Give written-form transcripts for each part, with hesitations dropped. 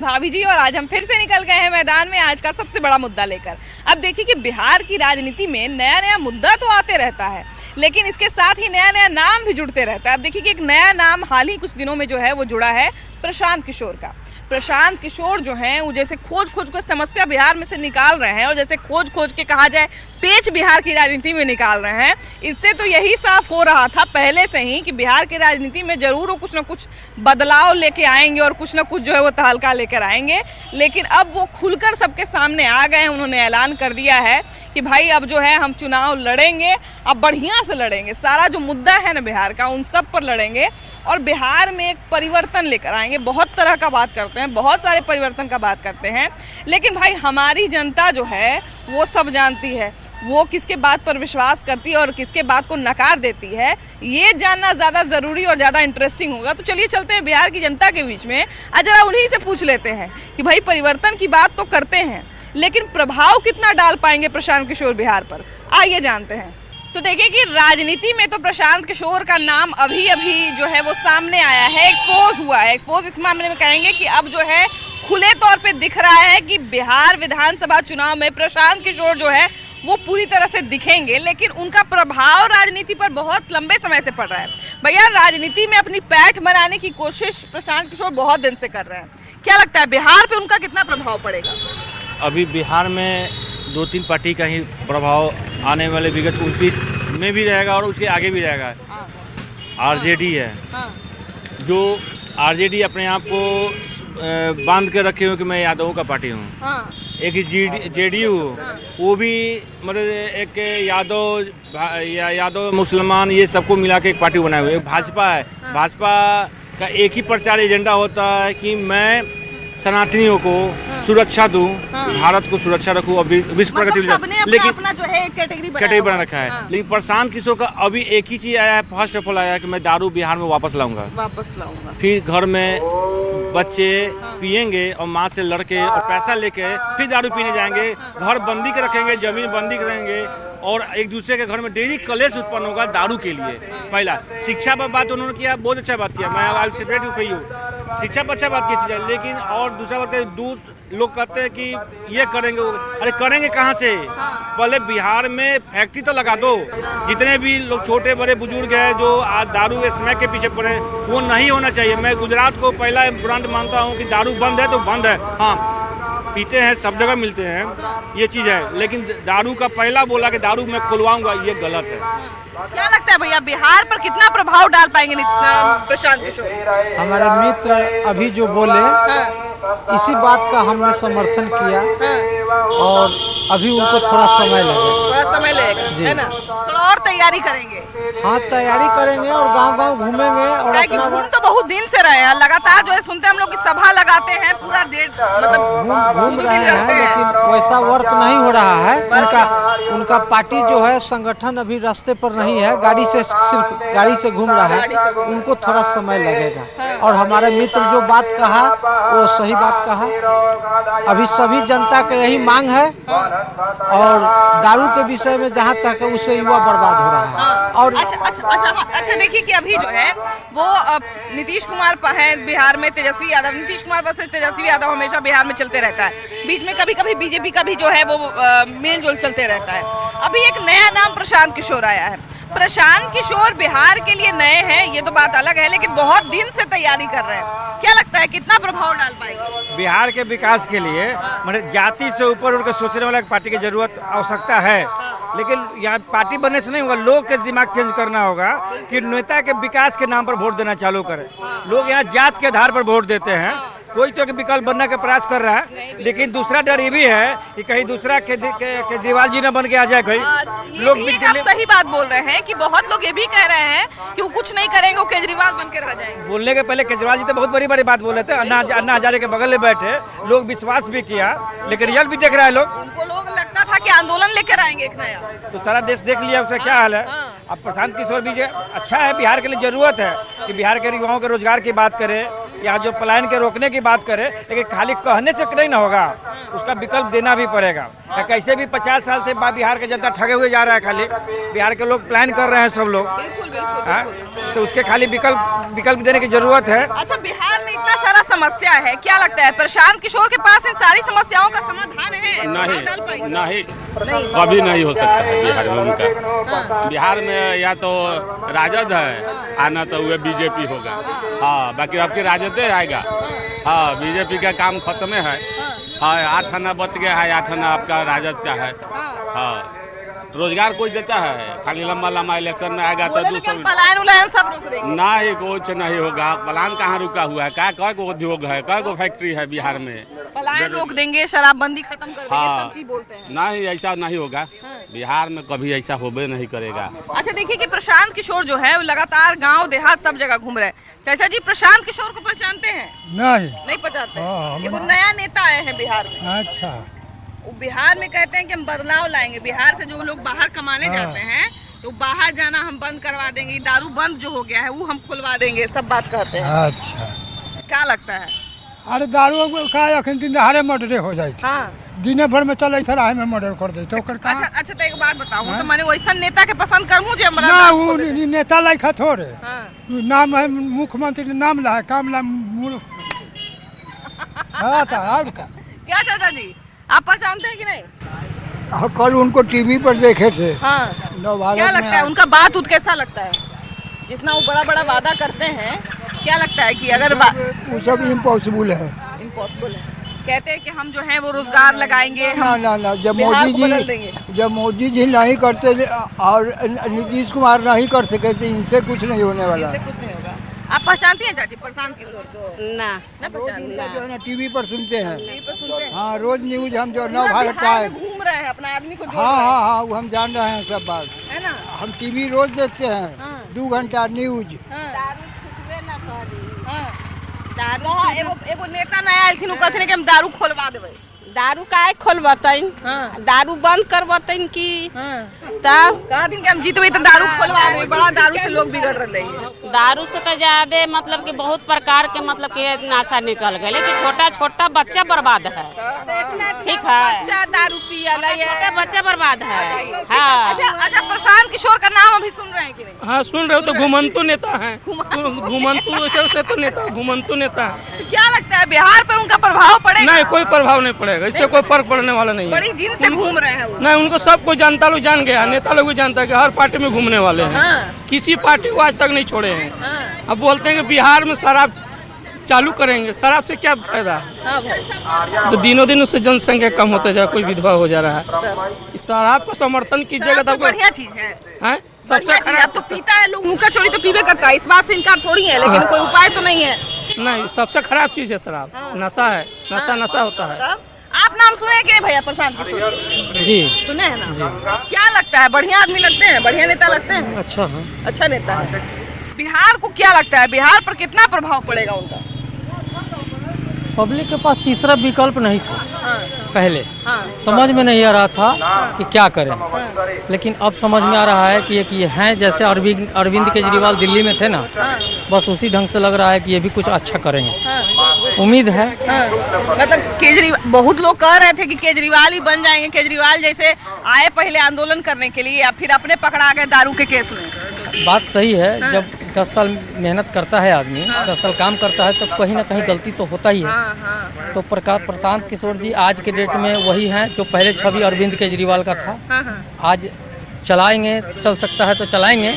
भाभी जी, और आज हम फिर से निकल गए हैं मैदान में आज का सबसे बड़ा मुद्दा लेकर। अब देखिए कि बिहार की राजनीति में नया नया मुद्दा तो आते रहता है, लेकिन इसके साथ ही नया नया नाम भी जुड़ते रहता है। अब देखिए कि एक नया नाम हाल ही कुछ दिनों में जो है वो जुड़ा है प्रशांत किशोर का। प्रशांत किशोर जो हैं वो जैसे खोज खोज को समस्या बिहार में से निकाल रहे हैं, और जैसे खोज खोज के कहा जाए पेच बिहार की राजनीति में निकाल रहे हैं। इससे तो यही साफ हो रहा था पहले से ही कि बिहार की राजनीति में जरूर वो कुछ ना कुछ बदलाव लेके आएंगे और कुछ ना कुछ जो है वो तहलका लेकर आएंगे। लेकिन अब वो खुलकर सबके सामने आ गए हैं। उन्होंने ऐलान कर दिया है कि भाई अब जो है हम चुनाव लड़ेंगे, अब बढ़िया से लड़ेंगे। सारा जो मुद्दा है ना बिहार का, उन सब पर लड़ेंगे और बिहार में एक परिवर्तन लेकर आएंगे। बहुत तरह का बात करते हैं, बहुत सारे परिवर्तन का बात करते हैं, लेकिन भाई हमारी जनता जो है वो सब जानती है, वो किसके बात पर विश्वास करती है और किसके बात को नकार देती है। ये जानना ज़्यादा ज़रूरी और ज़्यादा इंटरेस्टिंग होगा। तो चलिए चलते हैं बिहार की जनता के बीच में, जरा उन्हीं से पूछ लेते हैं कि भाई परिवर्तन की बात तो करते हैं, लेकिन प्रभाव कितना डाल पाएंगे प्रशांत किशोर बिहार पर। आइए जानते हैं। तो देखिए कि राजनीति में तो प्रशांत किशोर का नाम अभी अभी जो है वो सामने आया है, एक्सपोज हुआ है। एक्सपोज इस मामले में कहेंगे कि अब जो है खुले तौर पे दिख रहा है कि बिहार विधानसभा चुनाव में प्रशांत किशोर जो है वो पूरी तरह से दिखेंगे, लेकिन उनका प्रभाव राजनीति पर बहुत लंबे समय से पड़ रहा है। भैया, राजनीति में अपनी पैठ बनाने की कोशिश प्रशांत किशोर बहुत दिन से कर रहे हैं। क्या लगता है बिहार पे उनका कितना प्रभाव पड़ेगा? अभी बिहार में 2-3 पार्टी का ही प्रभाव आने वाले विगत 29 में भी रहेगा और उसके आगे भी रहेगा। आरजेडी है, जो आरजेडी अपने आप को बांध के रखे हो कि मैं यादवों का पार्टी हूँ। एक जेडीयू, वो भी मतलब एक यादव मुसलमान ये सबको मिला के एक पार्टी बनाए हुए। भाजपा है, भाजपा का एक ही प्रचार एजेंडा होता है कि मैं सनातनियों को सुरक्षा दूं, भारत को सुरक्षा रखूं और विश्व प्रगति। लेकिन अपना जो है कैटेगरी बना रखा है। लेकिन प्रशांत किशोर का अभी एक ही चीज आया है, फर्स्ट ऑफ ऑल आया है कि मैं दारू बिहार में वापस लाऊंगा। फिर घर में बच्चे पिएंगे और माँ से लड़के और पैसा लेके फिर दारू पीने जाएंगे। घर बंदी के रखेंगे, जमीन बंदी करेंगे और एक दूसरे के घर में डेली कलेश उत्पन्न होगा दारू के लिए। पहला शिक्षा पर बात उन्होंने किया, बहुत अच्छा बात किया। मैं आज सेपरेट कही हूँ, शिक्षा पर अच्छा बात की जाए। लेकिन और दूसरा बात है, दूर लोग कहते हैं कि ये करेंगे, अरे करेंगे कहाँ से? पहले बिहार में फैक्ट्री तो लगा दो। जितने भी लोग छोटे बड़े बुजुर्ग हैं जो आज दारू स्मैक के पीछे पड़े, वो नहीं होना चाहिए। मैं गुजरात को पहला ब्रांड मानता हूँ कि दारू बंद है तो बंद है। हाँ, पीते हैं, सब जगह मिलते हैं, ये चीज़ है। लेकिन दारू का पहला बोला कि दारू मैं खुलवाऊंगा, ये गलत है। क्या लगता है भैया बिहार पर कितना प्रभाव डाल पाएंगे प्रशांत किशोर? हमारे मित्र अभी जो बोले इसी बात का हमने समर्थन किया और अभी उनको थोड़ा समय लगेगा जी, है ना? थोड़ा और तैयारी करेंगे। हाँ, तैयारी करेंगे और गांव-गांव घूमेंगे और अपना घूम तो बहुत दिन से रहे हैं लगातार, जो है सुनते हैं हम लोग की सभा लगाते हैं पूरा डेढ़ मतलब घूम रहे हैं, लेकिन वैसा वर्क नहीं हो रहा है। उनका पार्टी जो है संगठन अभी रास्ते पर नहीं है, गाड़ी से सिर्फ गाड़ी से घूम रहा है। उनको थोड़ा समय लगेगा। और हमारे मित्र जो बात कहा वो सही बात कहा। अभी सभी जनता का यही मांग है और दारू के विषय में जहाँ तक है उससे युवा बर्बाद हो रहा है। और अच्छा देखिए कि अभी जो है वो नीतीश कुमार है बिहार में, तेजस्वी यादव, नीतीश कुमार वर्सेस तेजस्वी यादव हमेशा बिहार में चलते रहता है। बीच में कभी कभी बीजेपी का भी जो है वो मेल जोल चलते रहता है। अभी एक नया नाम प्रशांत किशोर आया है। प्रशांत किशोर बिहार के लिए नए हैं, ये तो बात अलग है, लेकिन बहुत दिन से तैयारी कर रहे हैं। क्या लगता है कितना प्रभाव डाल पाएंगे बिहार के विकास के लिए? मतलब जाति से ऊपर उनके सोचने वाला पार्टी की जरूरत आवश्यकता है, लेकिन यहाँ पार्टी बनने से नहीं होगा। लोग के दिमाग चेंज करना होगा कि नेता के विकास के नाम पर वोट देना चालू करें। लोग यहाँ जात के आधार पर वोट देते हैं। कोई तो विकल्प बनने का प्रयास कर रहा है, लेकिन दूसरा डर ये भी है कि कहीं दूसरा केजरीवाल जी न बन के आ जाए। कहीं लोग आप सही बात बोल रहे हैं कि बहुत लोग ये भी कह रहे हैं कि वो कुछ नहीं करेंगे, वो केजरीवाल बन के रह जाएंगे। बोलने के पहले केजरीवाल जी तो बहुत बड़ी बड़ी बात बोले थे। अन्ना हजारे के बगल में बैठे, लोग विश्वास भी किया, लेकिन रियल भी देख रहा है लोग। उनको लोग लगता था कि आंदोलन लेकर आएंगे एक नया, तो सारा देश देख लिया उसका क्या हाल है। अब प्रशांत किशोर भी अच्छा है, बिहार के लिए जरूरत है कि बिहार के युवाओं के रोजगार की बात करें, या जो पलायन के रोकने की बात करे, लेकिन खाली कहने से नहीं ना होगा, उसका विकल्प देना भी पड़ेगा। या कैसे भी 50 साल से बिहार की जनता ठगे हुए जा रहा है, खाली बिहार के लोग प्लान कर रहे हैं सब लोग, तो उसके खाली विकल्प देने की जरूरत है। अच्छा, बिहार में इतना सारा समस्या है, क्या लगता है प्रशांत किशोर के पास इन सारी समस्याओं का समाधान है? नहीं, कभी नहीं हो सकता है बिहार में उनका। बिहार में या तो राजद है, आना तो वह बीजेपी होगा। हाँ, बाकी आपके राजद आएगा। हाँ, बीजेपी का काम खत्म है। हाँ, 8 आना बच गया है, 8 आना आपका राजद का है। हाँ, रोजगार कोई देता है? खाली लंबा इलेक्शन में आएगा तो दूसरा पलायन सब रोक देंगे। नहीं, कुछ नहीं होगा। पलायन कहाँ रुका हुआ है? कै गो उद्योग है, कै गो फैक्ट्री है बिहार में? पलायन रोक देंगे, शराबबंदी खत्म कर देंगे, हाँ, सब चीज बोलते हैं। नहीं, ऐसा नहीं होगा। बिहार में कभी ऐसा होबे नहीं करेगा। अच्छा, देखिए कि प्रशांत किशोर जो है वो लगातार गांव देहात सब जगह घूम रहे हैं। चाचा जी, प्रशांत किशोर को पहचानते हैं? नहीं पहचानते। एगो नया नेता आए हैं बिहार में। अच्छा, वो बिहार में कहते हैं कि हम बदलाव लाएंगे। बिहार से जो लोग बाहर कमाने जाते हैं तो बाहर जाना हम बंद करवा देंगे, दारू बंद जो हो गया है वो हम खुलवा देंगे, सब बात कहते हैं। अच्छा। क्या लगता है? अरे दारू का अखन दिन दहाड़े मर्डरे हो जाए, दिन भर में चल राह में मर्डर कर दे। अच्छा, तो एक बात बताऊं, तो मैंने वैसा नेता के पसंद करूं जो हमरा ना, वो नेता लायक थोड़े। नाम है मुख्यमंत्री, नाम ला काम ला मूल। हाँ, क्या चाचा जी, आप पहचानते हैं कि नहीं? कल उनको टीवी पर देखे थे। क्या लगता है उनका बात कैसा लगता है? जितना वो बड़ा वादा करते हैं, क्या लगता है कि अगर वो सब इम्पॉसिबल है। इम्पॉसिबल है। कहते हैं कि हम जो है वो रोजगार लगाएंगे। ना, जब मोदी जी नहीं करते और नीतीश कुमार नहीं कर सके तो इनसे कुछ नहीं होने वाला। आप पहचानती हैं चाची प्रशांत किशोर को? ना, जो है ना टीवी पर सुनते हैं। सुनते हैं। हाँ, रोज न्यूज हम जो नव भारत का है, घूम रहे हैं अपना आदमी को। हाँ, वो हम जान रहे हैं सब बात, है ना? हम टीवी रोज देखते हैं। 2 घंटा न्यूज। एगो नेता नया आयल कहते कि हम दारू खोलवा देवे। दारू काहे खोलबतैन? दारू बंद करबतैन की तब कहा दिन के हम जीतबे तो दारू खोलवा देवे। बड़ा दारू से लोग बिगड़ रहे हैं। दारू से तो ज्यादा मतलब कि बहुत प्रकार के मतलब कि नशा निकल गए, लेकिन छोटा बच्चा बर्बाद है। ठीक है, बच्चा दारू पिया, बच्चा बर्बाद है। हाँ। अच्छा, प्रशांत किशोर का नाम अभी सुन रहे हैं कि नहीं? हाँ, सुन रहे हो। तो घुमंतु नेता है, घुमंतु से तो नेता, घुमंतु नेता है। क्या लगता है बिहार पे उनका प्रभाव पड़ेगा? नहीं, कोई प्रभाव नहीं पड़ेगा, इससे कोई फर्क पड़ने वाला नहीं है। बड़ी दिन से घूम रहे हैं वो। नहीं, उनको सब कोई जनता लोग जान गया, नेता लोग भी जानता है कि हर पार्टी में घूमने वाले हैं। किसी पार्टी को आज तक नहीं छोड़े हैं। अब बोलते हैं कि बिहार में शराब चालू करेंगे, शराब से क्या फायदा? तो दिनों दिन उससे जनसंख्या कम होता जा, कोई विधवा हो जा रहा है। इस शराब का समर्थन कीजिएगा तब बढ़िया चीज है। सबसे खराब तो पीता है लोग, मुँह का चोरी तो पीबे करता है, इस बात से इनकार थोड़ी है, लेकिन कोई उपाय तो नहीं है। नहीं, सबसे खराब चीज है शराब। नशा है, नशा होता है। आप नाम सुने कि नहीं भैया प्रशांत किशोर? जी, सुने हैं ना? क्या लगता है, बढ़िया आदमी लगते हैं, बढ़िया नेता लगते हैं? अच्छा नेता है। बिहार को क्या लगता है, बिहार पर कितना प्रभाव पड़ेगा उनका? पब्लिक के पास तीसरा विकल्प नहीं था। पहले समझ में नहीं आ रहा था कि क्या करें, लेकिन अब समझ में आ रहा है कि ये हैं जैसे अरविंद केजरीवाल दिल्ली में थे ना, बस उसी ढंग से लग रहा है कि ये भी कुछ अच्छा करेंगे। उम्मीद है। मतलब केजरीवाल, बहुत लोग कह रहे थे कि केजरीवाल ही बन जाएंगे। केजरीवाल जैसे आए पहले आंदोलन करने के लिए, या फिर अपने पकड़ा गए दारू के केस में। बात सही है, जब 10 साल मेहनत करता है आदमी, 10 साल काम करता है, तो कहीं ना कहीं गलती तो होता ही है। तो प्रशांत किशोर जी आज के डेट में वही हैं जो पहले छवि अरविंद केजरीवाल का था। आज चलाएंगे, चल सकता है तो चलाएंगे,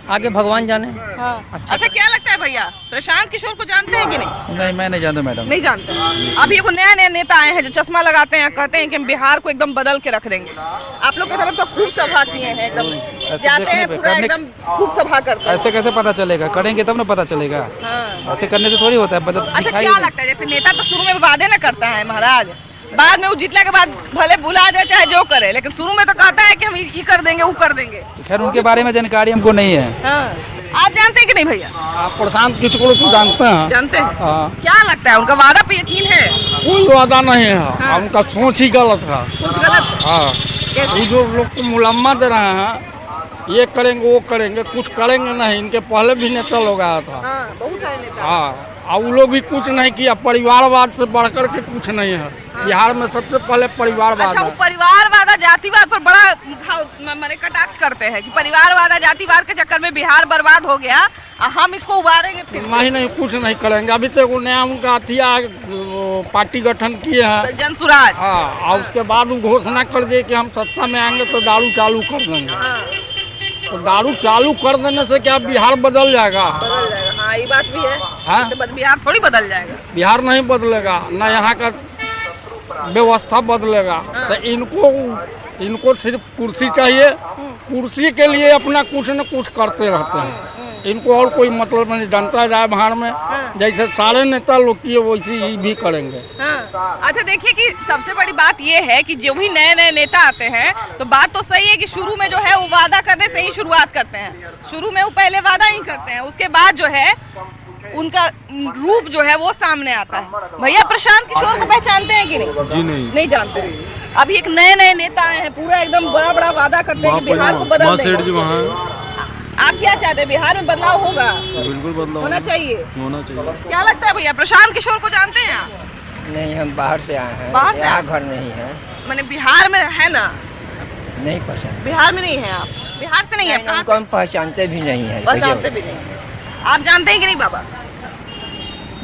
आगे भगवान जाने। अच्छा, क्या लगता है भैया, प्रशांत किशोर को जानते हैं कि नहीं? नहीं, मैं नहीं जानता मैडम। नहीं जानते। अभी एगो नया नेता आए हैं जो चश्मा लगाते हैं, कहते हैं कि हम बिहार को एकदम बदल के रख देंगे। आप लोग की तरफ तो खूब सभा किए हैं, एकदम जाते हैं पूरा, एकदम खूब सभा करते हैं। ऐसे कैसे पता चलेगा? करेंगे तब ना पता चलेगा। ऐसे करने से थोड़ी होता है। मतलब अच्छा, क्या लगता है, जैसे नेता तो शुरू में वादे न करता है महाराज, बाद में वो जीतने के बाद भले भुला जाए चाहे जो करे, लेकिन शुरू में तो कहता है कि हम ये कर देंगे, वो कर देंगे। खैर, उनके बारे में जानकारी हमको नहीं है। आप जानते हैं कि नहीं भैया? आप प्रशांत किशोर को जानते हैं? जानते हैं। क्या लगता है, उनका वादा पे यकीन है? कोई वादा नहीं है, उनका सोच ही गलत है। कुछ गलत? वो जो लोग को मुलम्मा दे रहे हैं, ये करेंगे वो करेंगे, कुछ करेंगे नहीं। इनके पहले भी नेता लोग आया था। बहुत सारे नेता। हाँ, और वो लोग भी कुछ नहीं किया। परिवारवाद से बढ़कर के कुछ नहीं है। बिहार में सबसे पहले परिवारवाद अच्छा, वो है। परिवारवाद जातिवाद पर बड़ा माने कटाक्ष करते हैं कि परिवारवाद जातिवाद के चक्कर में बिहार बर्बाद हो गया, हम इसको उबारेंगे फिर से। नहीं कुछ नहीं करेंगे। अभी तक वो नया उनका अथिया पार्टी गठन किए हैं जन सुराज। हाँ, और उसके बाद वो घोषणा कर दिए कि हम सत्ता में आएंगे तो दारू चालू कर देंगे। तो दारू चालू कर देने से क्या बिहार बदल जाएगा? हाँ, ये बात भी है। हाँ? बिहार थोड़ी बदल जाएगा। बिहार नहीं बदलेगा, न यहाँ का व्यवस्था बदलेगा। तो इनको सिर्फ कुर्सी चाहिए। कुर्सी के लिए अपना कुछ न कुछ करते रहते हैं। इनको और कोई मतलब नहीं। जनता जाए बाहर में, जैसे सारे नेता लोग किए वैसे ही भी करेंगे। अच्छा, देखिए कि सबसे बड़ी बात ये है कि जो भी नए नए नेता आते हैं तो बात तो सही है कि शुरू में जो है वो वादा करने से ही शुरुआत करते हैं। शुरू में वो पहले वादा ही करते हैं, उसके बाद जो है उनका रूप जो है वो सामने आता है। भैया, प्रशांत किशोर को पहचानते हैं कि नहीं? जी नहीं जानते। अभी एक नए नए नेता आए हैं, पूरा एकदम बड़ा बड़ा वादा करते हैं कि बिहार को बदल देंगे। आप क्या चाहते हैं? बिहार में बदलाव होगा? बिल्कुल बदलाव होना चाहिए। क्या लगता है भैया, प्रशांत किशोर को जानते हैं आप? नहीं, हम बाहर से आए हैं। बाहर से? यहाँ घर नहीं है। मैंने बिहार में है ना? नहीं पहचान। बिहार में नहीं है आप? बिहार से नहीं है? कहाँ से? हम पहचानते भी नहीं है। पहचानते भी नहीं। आप जानते हैं कि नहीं बाबा?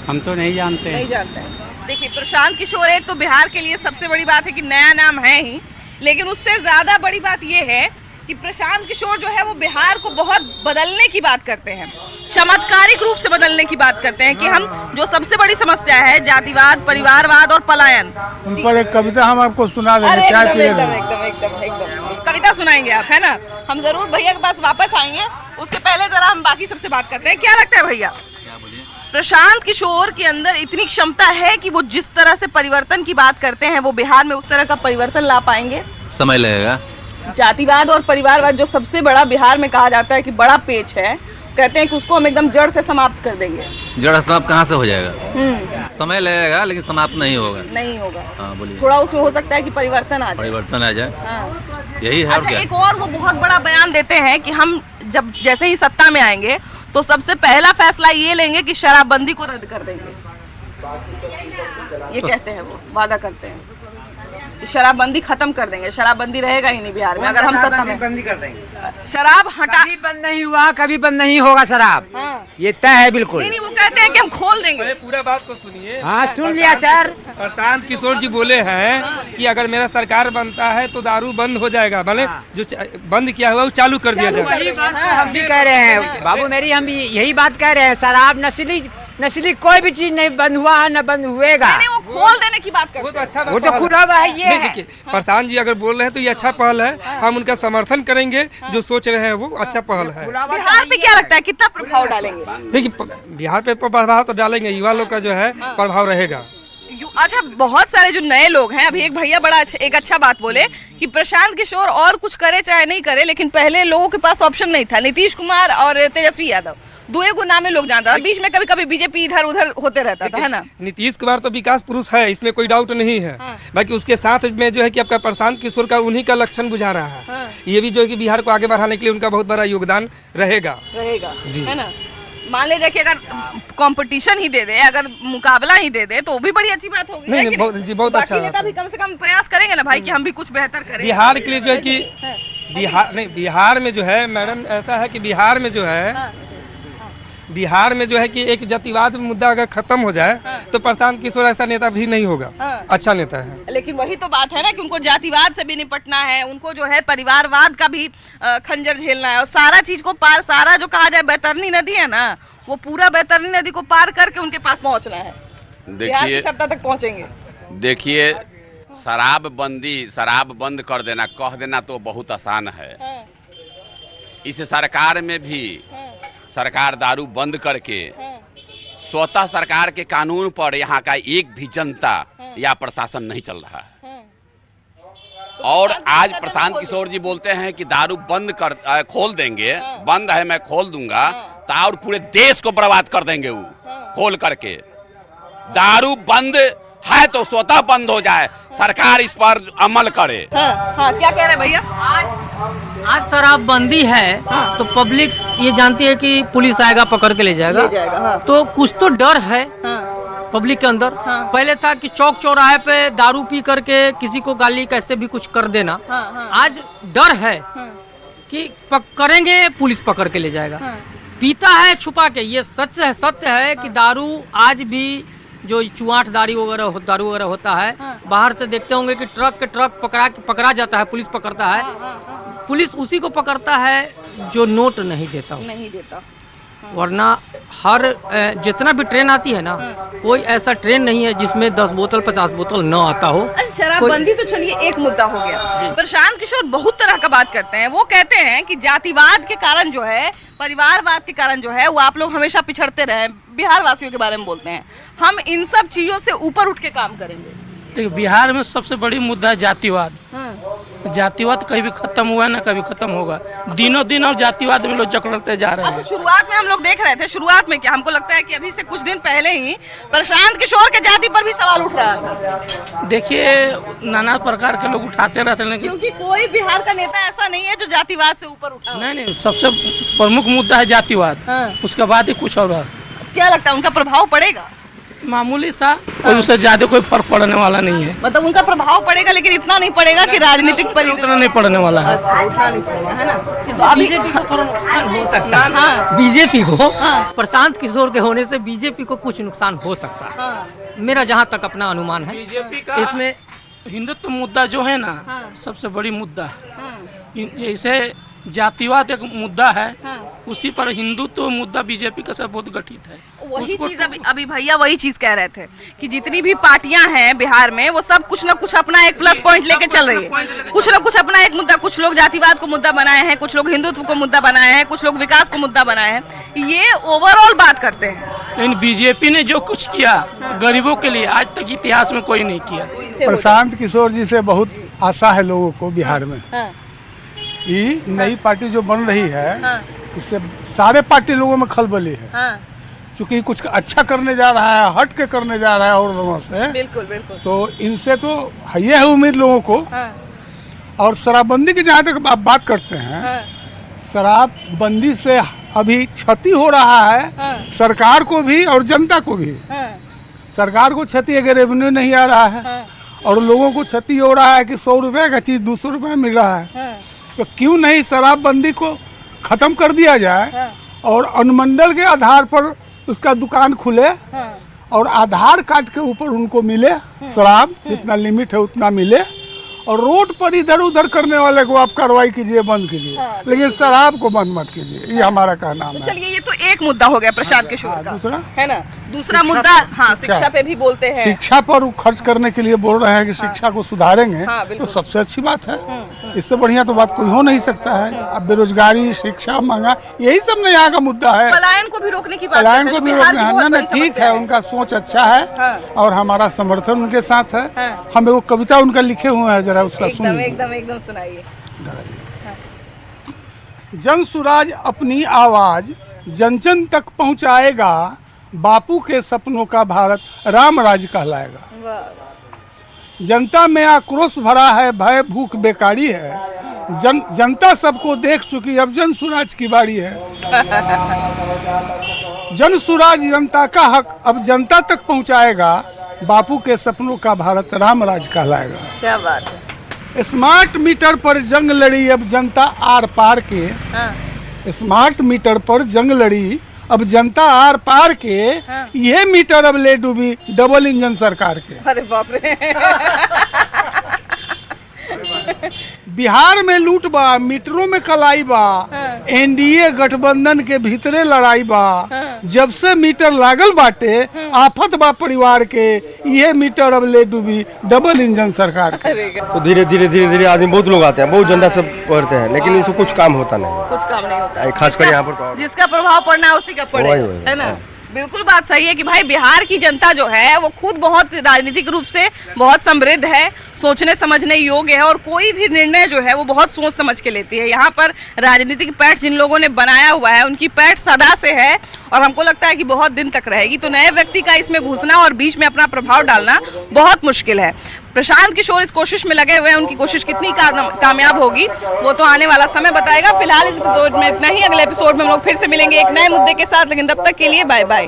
हम तो नहीं जानते। नहीं जानते हैं। देखिए, प्रशांत किशोर एक तो बिहार के लिए सबसे बड़ी बात है कि नया नाम है ही, लेकिन उससे ज्यादा बड़ी बात ये है कि प्रशांत किशोर जो है वो बिहार को बहुत बदलने की बात करते हैं, चमत्कारिक रूप से बदलने की बात करते हैं कि हम जो सबसे बड़ी समस्या है जातिवाद, परिवारवाद और पलायन, उन पर एक कविता हम आपको सुना देंगे। चाय पिए एकदम कविता सुनाएंगे आप, है ना? हम जरूर भैया के पास वापस आएंगे। उसके पहले जरा हम बाकी सबसे बात करते हैं। क्या लगता है भैया, प्रशांत किशोर के अंदर इतनी क्षमता है कि वो जिस तरह से परिवर्तन की बात करते हैं वो बिहार में उस तरह का परिवर्तन ला पाएंगे? समय लगेगा। जातिवाद और परिवारवाद जो सबसे बड़ा बिहार में कहा जाता है कि बड़ा पेच है, कहते हैं कि उसको हम एकदम जड़ से समाप्त कर देंगे। जड़ समाप्त कहाँ से हो जाएगा? समय लगेगा, लेकिन समाप्त नहीं होगा। नहीं होगा। हाँ, बोलिए। थोड़ा उसमें हो सकता है कि परिवर्तन आ जाए। परिवर्तन आ जाए। हाँ। यही है। अच्छा, एक और वो बहुत बड़ा बयान देते हैं कि हम जब जैसे ही सत्ता में आएंगे तो सबसे पहला फैसला ये लेंगे कि शराबबंदी को रद्द कर देंगे। ये कहते हैं, वो वादा करते हैं शराबबंदी खत्म कर देंगे। शराबबंदी रहेगा ही नहीं बिहार में अगर हम सत्ता में। बंदी कर देंगे। शराब हटा, कभी बंद नहीं हुआ, कभी बंद नहीं होगा शराब। हाँ। ये तय है बिल्कुल। नहीं, वो कहते हैं कि हम खोल देंगे। पूरा बात को सुनिए। हाँ, सुन लिया सर। प्रशांत किशोर जी बोले हैं कि अगर मेरा सरकार बनता है तो दारू बंद हो जाएगा, भले जो बंद किया हुआ वो चालू कर दिया जाएगा। हम भी कह रहे हैं बाबू, मेरी हम भी यही बात कह रहे हैं। शराब नस्ली कोई भी चीज नहीं बंद हुआ है, न बंद हुएगा। नहीं, वो खोल देने की बात करते वो तो अच्छा, वो तो खुला हुआ है। ये देखिए, प्रशांत जी अगर बोल रहे हैं तो ये अच्छा पहल है। हम उनका समर्थन करेंगे। जो सोच रहे हैं वो अच्छा पहल है। बिहार पे क्या लगता है कितना प्रभाव डालेंगे? देखिए, बिहार पे प्रभाव तो डालेंगे, युवा लोग का जो है प्रभाव रहेगा। अच्छा, बहुत सारे जो नए लोग हैं, अभी एक भैया बड़ा एक अच्छा बात बोले कि प्रशांत किशोर और कुछ करे चाहे नहीं करे, लेकिन पहले लोगों के पास ऑप्शन नहीं था। नीतीश कुमार और तेजस्वी यादव, दो एक नाम लोग जानता था। बीच में कभी कभी बीजेपी इधर उधर होते रहता था, है ना? नीतीश कुमार तो विकास पुरुष है, इसमें कोई डाउट नहीं है। बाकी उसके साथ में जो है कि आपका प्रशांत किशोर का उन्हीं का लक्षण बुझा रहा है। ये भी जो है कि बिहार को आगे बढ़ाने के लिए उनका बहुत बड़ा योगदान रहेगा जी, है ना? मान लीजिए कि अगर कंपटीशन ही दे दे, अगर मुकाबला ही दे दे तो वो भी बड़ी अच्छी बात होगी। नहीं, बहुत अच्छा। बाकी नेता भी कम से कम प्रयास करेंगे ना भाई कि हम भी कुछ बेहतर करें बिहार के लिए। जो है कि बिहार में जो है मैडम, ऐसा है कि बिहार में जो है कि एक जातिवाद मुद्दा अगर खत्म हो जाए तो प्रशांत किशोर ऐसा नेता भी नहीं होगा। अच्छा नेता है। लेकिन वही तो बात है ना कि उनको जातिवाद से भी निपटना है, उनको जो है परिवारवाद का भी खंजर झेलना है, और सारा चीज को पार, सारा जो कहा जाए बैतरनी नदी है ना, वो पूरा बैतरनी नदी को पार करके उनके पास पहुंचना है। बिहार की सत्ता तक पहुंचेंगे। देखिए, शराब बंद कर देना, कह देना तो बहुत आसान है। इस सरकार में भी सरकार दारू बंद करके स्वतः सरकार के कानून पर यहाँ का एक भी जनता या प्रशासन नहीं चल रहा है। और आज प्रशांत किशोर जी बोलते हैं कि दारू खोल देंगे, बंद है मैं खोल दूंगा, तो और पूरे देश को बर्बाद कर देंगे वो खोल करके। दारू बंद है तो स्वतः बंद हो जाए, सरकार इस पर अमल करे। हाँ, क्या कह रहे हैं भैया? आज शराबबंदी है तो पब्लिक ये जानती है कि पुलिस आएगा पकड़ के ले जाएगा, तो कुछ तो डर है पब्लिक के अंदर। पहले था कि चौक चौराहे पे दारू पी करके किसी को गाली कैसे भी कुछ कर देना, आज डर है कि करेंगे पुलिस पकड़ के ले जाएगा। पीता है छुपा के, ये सत्य है कि दारू आज भी जो चुआठ दारू वगैरह होता है, बाहर से देखते होंगे कि ट्रक पकड़ा जाता है, पुलिस पकड़ता है। पुलिस उसी को पकड़ता है जो नोट नहीं देता, वरना हर जितना भी ट्रेन आती है ना, कोई ऐसा ट्रेन नहीं है जिसमें 10 बोतल 50 बोतल न आता हो। शराबबंदी तो चलिए एक मुद्दा हो गया। प्रशांत किशोर बहुत तरह का बात करते हैं। वो कहते हैं कि जातिवाद के कारण जो है, परिवारवाद के कारण जो है, वो आप लोग हमेशा पिछड़ते रहे। बिहार वासियों के बारे में बोलते हैं, हम इन सब चीजों से ऊपर उठ के काम करेंगे। देखिए, बिहार में सबसे बड़ी मुद्दा है जातिवाद। जातिवाद कभी भी खत्म हुआ ना कभी खत्म होगा, दिनों दिन और जातिवाद में लोग जकड़ते जा रहे हैं। अच्छा, शुरुआत में हम लोग देख रहे थे, शुरुआत में क्या हमको लगता है कि अभी से कुछ दिन पहले ही प्रशांत किशोर के जाति पर भी सवाल उठ रहा था। देखिए, नाना प्रकार के लोग उठाते रहते हैं, लेकिन क्योंकि कोई बिहार का नेता ऐसा नहीं है जो जातिवाद से ऊपर उठा हो। नहीं, सबसे प्रमुख मुद्दा है जातिवाद, उसके बाद ही कुछ और। क्या लगता है उनका प्रभाव पड़ेगा? मामूली सा, कोई उससे ज्यादा कोई फर्क पड़ने वाला नहीं है। मतलब उनका प्रभाव पड़ेगा, लेकिन इतना नहीं पड़ेगा कि राजनीतिक परिवर्तन नहीं पड़ने वाला है। अच्छा, उतना नहीं पड़ेगा, है ना? बीजेपी को थोड़ा नुकसान हो सकता है। बीजेपी को, प्रशांत किशोर के होने से बीजेपी को कुछ नुकसान हो सकता है, मेरा जहाँ तक अपना अनुमान है। बीजेपी का इसमें हिंदुत्व मुद्दा जो है ना, सबसे बड़ी मुद्दा है। जैसे जातिवाद एक मुद्दा है, उसी पर हिंदुत्व मुद्दा बीजेपी का सब बहुत गठित है। वही चीज अभी भैया वही चीज कह रहे थे कि जितनी भी पार्टियां हैं बिहार में, वो सब कुछ ना कुछ अपना एक प्लस पॉइंट लेके चल रही है। कुछ ना कुछ अपना एक मुद्दा, कुछ लोग जातिवाद को मुद्दा बनाए हैं, कुछ लोग हिंदुत्व को मुद्दा बनाए हैं, कुछ लोग विकास को मुद्दा बनाए हैं। ये ओवरऑल बात करते हैं। लेकिन बीजेपी ने जो कुछ किया गरीबों के लिए, आज तक इतिहास में कोई नहीं किया। प्रशांत किशोर जी से बहुत आशा है लोगों को बिहार में। ये नई पार्टी जो बन रही है, इससे सारे पार्टी लोगों में खलबली है, क्योंकि कुछ अच्छा करने जा रहा है, हट के करने जा रहा है और लोगों से। बिल्कुल बिल्कुल। तो इनसे तो है उम्मीद लोगों को। और शराबबंदी की जहाँ तक आप बात करते हैं, शराबबंदी से अभी क्षति हो रहा है सरकार को भी और जनता को भी। सरकार को क्षति है कि रेवेन्यू नहीं आ रहा है, और लोगों को क्षति हो रहा है कि 100 रुपए का चीज़ 200 रुपए में मिल रहा है। तो क्यों नहीं शराबबंदी को खत्म कर दिया जाए और अनुमंडल के आधार पर उसका दुकान खुले, और आधार कार्ड के ऊपर उनको मिले शराब, जितना लिमिट है उतना मिले, और रोड पर इधर उधर करने वाले को आप कार्रवाई कीजिए, बंद कीजिए, लेकिन शराब को बंद मत कीजिए। ये हमारा कहना है। चलिए, ये तो एक मुद्दा हो गया प्रशांत किशोर का, दूसरा है ना? दूसरा मुद्दा, हाँ, शिक्षा पे भी बोलते हैं। शिक्षा पर खर्च करने के लिए बोल रहे हैं कि शिक्षा को सुधारेंगे, तो सबसे अच्छी बात है। इससे बढ़िया तो बात कोई हो नहीं सकता है। अब बेरोजगारी, शिक्षा, महंगा, यही सब ना यहाँ का मुद्दा है। पलायन को भी रोकने की बात, पलायन को भी रोकना है ना, ठीक है, उनका सोच अच्छा है और हमारा समर्थन उनके साथ है। हम एगो कविता उनका लिखे हुए हैं, जरा उसका सुनिए। एकदम सुनाइए। जन सुराज अपनी आवाज जन जन तक पहुंचाएगा, बापू के सपनों का भारत राम राज कहलाएगा। जनता में आक्रोश भरा है, भय भूख बेकारी है, जनता सबको देख चुकी, अब जन सुराज की बारी है। जन सुराज जनता का हक अब जनता तक पहुंचाएगा, बापू के सपनों का भारत राम राज कहलाएगा। क्या बात है। स्मार्ट मीटर पर जंग लड़ी अब जनता आर पार के। स्मार्ट मीटर पर जंग लड़ी अब जनता आर पार के। ये मीटर अब ले डूबी डबल इंजन सरकार के। अरे बाप रे। बिहार में लूट बा, मीटरों में कलाई बा, एनडीए गठबंधन के भीतरे लड़ाई बा। जब से मीटर लागल बाटे, आफत बा परिवार के। ये मीटर अब ले डूबी डबल इंजन सरकार के। तो धीरे धीरे आदमी, बहुत लोग आते हैं, बहुत झंडा सब पढ़ते हैं, लेकिन इसको कुछ काम होता नहीं, कुछ काम नहीं होता। खासकर यहाँ पर जिसका प्रभाव पड़ना है उसी का पड़े, है ना? बिल्कुल बात सही है कि भाई बिहार की जनता जो है वो खुद बहुत राजनीतिक रूप से बहुत समृद्ध है, सोचने समझने योग्य है, और कोई भी निर्णय जो है वो बहुत सोच समझ के लेती है। यहाँ पर राजनीतिक पैठ जिन लोगों ने बनाया हुआ है, उनकी पैठ सदा से है, और हमको लगता है कि बहुत दिन तक रहेगी। तो नए व्यक्ति का इसमें घुसना और बीच में अपना प्रभाव डालना बहुत मुश्किल है। प्रशांत किशोर इस कोशिश में लगे हुए हैं, उनकी कोशिश कितनी कामयाब होगी वो तो आने वाला समय बताएगा। फिलहाल इस एपिसोड में इतना ही, अगले एपिसोड में हम लोग फिर से मिलेंगे एक नए मुद्दे के साथ, लेकिन तब तक के लिए बाय बाय।